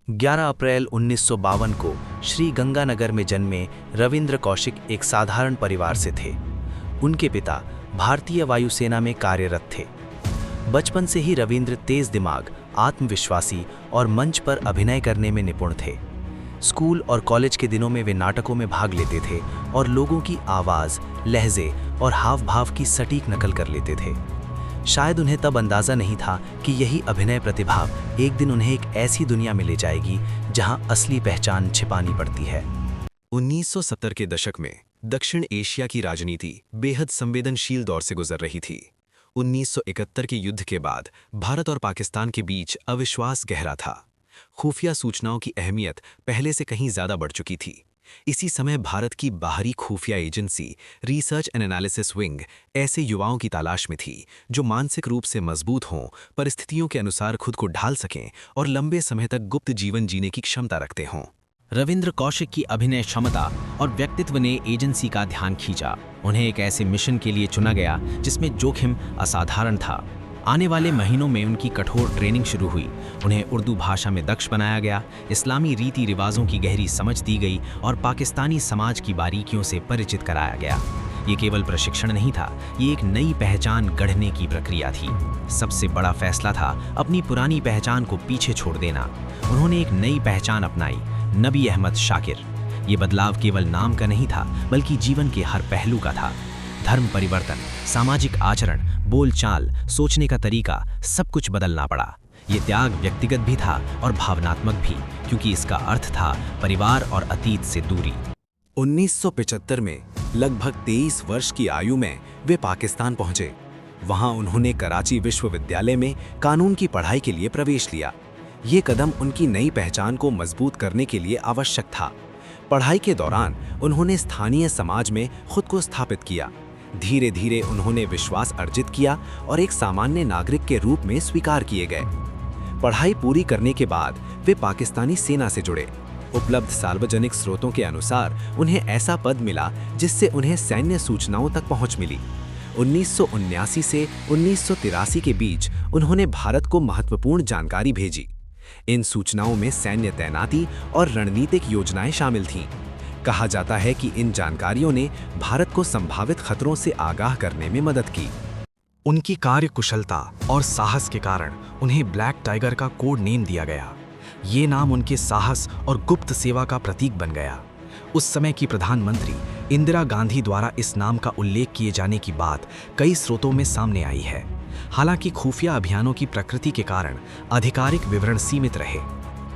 11 अप्रैल 1952 को श्री गंगानगर में जन्मे रविंद्र कौशिक एक साधारण परिवार से थे। उनके पिता भारतीय वायुसेना में कार्यरत थे। बचपन से ही रविंद्र तेज दिमाग, आत्मविश्वासी और मंच पर अभिनय करने में निपुण थे। स्कूल और कॉलेज के दिनों में वे नाटकों में भाग लेते थे और लोगों की आवाज़, लहजे और हाव भाव की सटीक नकल कर लेते थे। शायद उन्हें तब अंदाज़ा नहीं था कि यही अभिनय प्रतिभा एक दिन उन्हें एक ऐसी दुनिया में ले जाएगी जहां असली पहचान छिपानी पड़ती है। 1970 के दशक में दक्षिण एशिया की राजनीति बेहद संवेदनशील दौर से गुजर रही थी। 1971 के युद्ध के बाद भारत और पाकिस्तान के बीच अविश्वास गहरा था। खुफिया सूचनाओं की अहमियत पहले से कहीं ज़्यादा बढ़ चुकी थी। इसी समय भारत की बाहरी खुफिया agency research and analysis wing ऐसे युवाओं की तलाश में थी जो मानसिक रूप से मजबूत हों, परिस्थितियों के अनुसार खुद को ढाल सकें और लंबे समय तक गुप्त जीवन जीने की क्षमता रखते हों। रविंद्र कौशिक की अभिनय क्षमता और व्यक्तित्व ने एजेंसी का ध्यान खींचा। उन्हें एक ऐसे मिशन के लिए चुना गया जिसमें जोखिम असाधारण था। आने वाले महीनों में उनकी कठोर ट्रेनिंग शुरू हुई। उन्हें उर्दू भाषा में दक्ष बनाया गया, इस्लामी रीति रिवाजों की गहरी समझ दी गई और पाकिस्तानी समाज की बारीकियों से परिचित कराया गया। ये केवल प्रशिक्षण नहीं था, ये एक नई पहचान गढ़ने की प्रक्रिया थी। सबसे बड़ा फैसला था अपनी पुरानी पहचान को पीछे छोड़ देना। उन्होंने एक नई पहचान अपनाई, नबी अहमद शाकिर। ये बदलाव केवल नाम का नहीं था, बल्कि जीवन के हर पहलू का था। धर्म परिवर्तन, सामाजिक आचरण, बोलचाल, सोचने का तरीका, सब कुछ बदलना पड़ा। ये त्याग व्यक्तिगत भी था और भावनात्मक भी, क्योंकि इसका अर्थ था परिवार और अतीत से दूरी। 1975 में लगभग 23 वर्ष की आयु में वे पाकिस्तान पहुंचे। वहां उन्होंने कराची विश्वविद्यालय में कानून की पढ़ाई के लिए प्रवेश लिया। ये कदम उनकी नई पहचान को मजबूत करने के लिए आवश्यक था। पढ़ाई के दौरान उन्होंने स्थानीय समाज में खुद को स्थापित किया। धीरे धीरे उन्होंने विश्वास अर्जित किया और एक सामान्य नागरिक के रूप में स्वीकार किए गए। पढ़ाई पूरी करने के बाद वे पाकिस्तानी सेना से जुड़े। उपलब्ध सार्वजनिक स्रोतों के अनुसार उन्हें ऐसा पद मिला जिससे उन्हें सैन्य सूचनाओं तक पहुंच मिली। 1979 से 1983 के बीच उन्होंने भारत को महत्वपूर्ण जानकारी भेजी। इन सूचनाओं में सैन्य तैनाती और रणनीतिक योजनाएं शामिल थीं। कहा जाता है कि इन जानकारियों ने भारत को संभावित खतरों से आगाह करने में मदद की। उनकी कार्यकुशलता और साहस के कारण उन्हें ब्लैक टाइगर का कोड नेम दिया गया। ये नाम उनके साहस और गुप्त सेवा का प्रतीक बन गया। उस समय की प्रधानमंत्री इंदिरा गांधी द्वारा इस नाम का उल्लेख किए जाने की बात कई स्रोतों में सामने आई है। हालांकि खुफिया अभियानों की प्रकृति के कारण आधिकारिक विवरण सीमित रहे।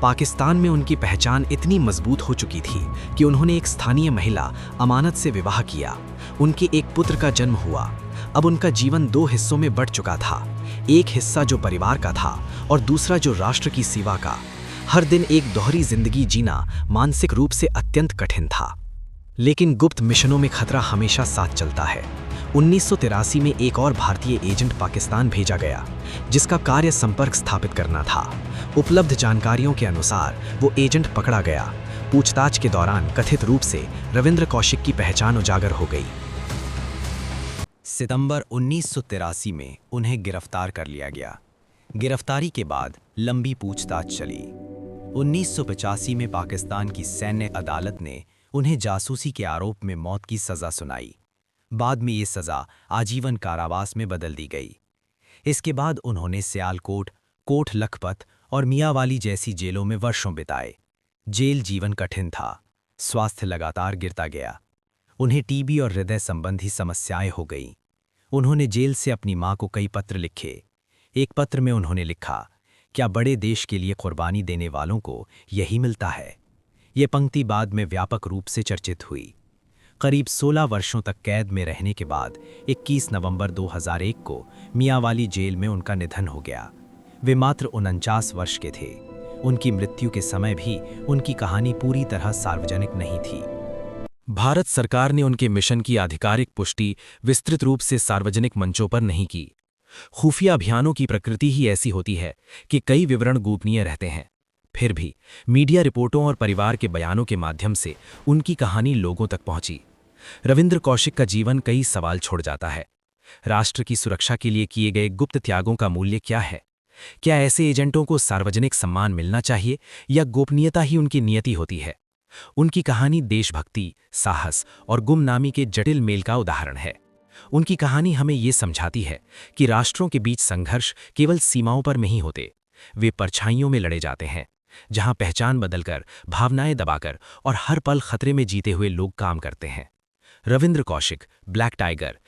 पाकिस्तान में उनकी पहचान इतनी मजबूत हो चुकी थी कि उन्होंने एक स्थानीय महिला अमानत से विवाह किया। उनके एक पुत्र का जन्म हुआ। अब उनका जीवन दो हिस्सों में बंट चुका था, एक हिस्सा जो परिवार का था और दूसरा जो राष्ट्र की सेवा का। हर दिन एक दोहरी जिंदगी जीना मानसिक रूप से अत्यंत कठिन था। लेकिन गुप्त मिशनों में खतरा हमेशा साथ चलता है। 1983 में एक और भारतीय एजेंट पाकिस्तान भेजा गया, जिसका कार्य संपर्क स्थापित करना था। उपलब्ध जानकारियों के अनुसार वो एजेंट पकड़ा गया। पूछताछ के दौरान कथित रूप से रविंद्र कौशिक की पहचान उजागर हो गई। सितंबर 1983 में उन्हें गिरफ्तार कर लिया गया। गिरफ्तारी के बाद लंबी पूछताछ चली। 1985 में पाकिस्तान की सैन्य अदालत ने उन्हें जासूसी के आरोप में मौत की सजा सुनाई। बाद में ये सजा आजीवन कारावास में बदल दी गई। इसके बाद उन्होंने सियालकोट, कोट लखपत और मियांवाली जैसी जेलों में वर्षों बिताए। जेल जीवन कठिन था, स्वास्थ्य लगातार गिरता गया। उन्हें टीबी और हृदय संबंधी समस्याएं हो गईं। उन्होंने जेल से अपनी मां को कई पत्र लिखे। एक पत्र में उन्होंने लिखा, क्या बड़े देश के लिए कुर्बानी देने वालों को यही मिलता है। ये पंक्ति बाद में व्यापक रूप से चर्चित हुई। करीब 16 वर्षों तक कैद में रहने के बाद 21 नवंबर 2001 को मियांवाली जेल में उनका निधन हो गया। वे मात्र 49 वर्ष के थे। उनकी मृत्यु के समय भी उनकी कहानी पूरी तरह सार्वजनिक नहीं थी। भारत सरकार ने उनके मिशन की आधिकारिक पुष्टि विस्तृत रूप से सार्वजनिक मंचों पर नहीं की। खुफिया अभियानों की प्रकृति ही ऐसी होती है कि कई विवरण गोपनीय रहते हैं। फिर भी मीडिया रिपोर्टों और परिवार के बयानों के माध्यम से उनकी कहानी लोगों तक पहुंची। रविंद्र कौशिक का जीवन कई सवाल छोड़ जाता है। राष्ट्र की सुरक्षा के लिए किए गए गुप्त त्यागों का मूल्य क्या है? क्या ऐसे एजेंटों को सार्वजनिक सम्मान मिलना चाहिए या गोपनीयता ही उनकी नियति होती है? उनकी कहानी देशभक्ति, साहस और गुमनामी के जटिल मेल का उदाहरण है। उनकी कहानी हमें ये समझाती है कि राष्ट्रों के बीच संघर्ष केवल सीमाओं पर नहीं होते, वे परछाइयों में लड़े जाते हैं, जहां पहचान बदलकर, भावनाएं दबाकर और हर पल खतरे में जीते हुए लोग काम करते हैं। Ravindra Kaushik, black tiger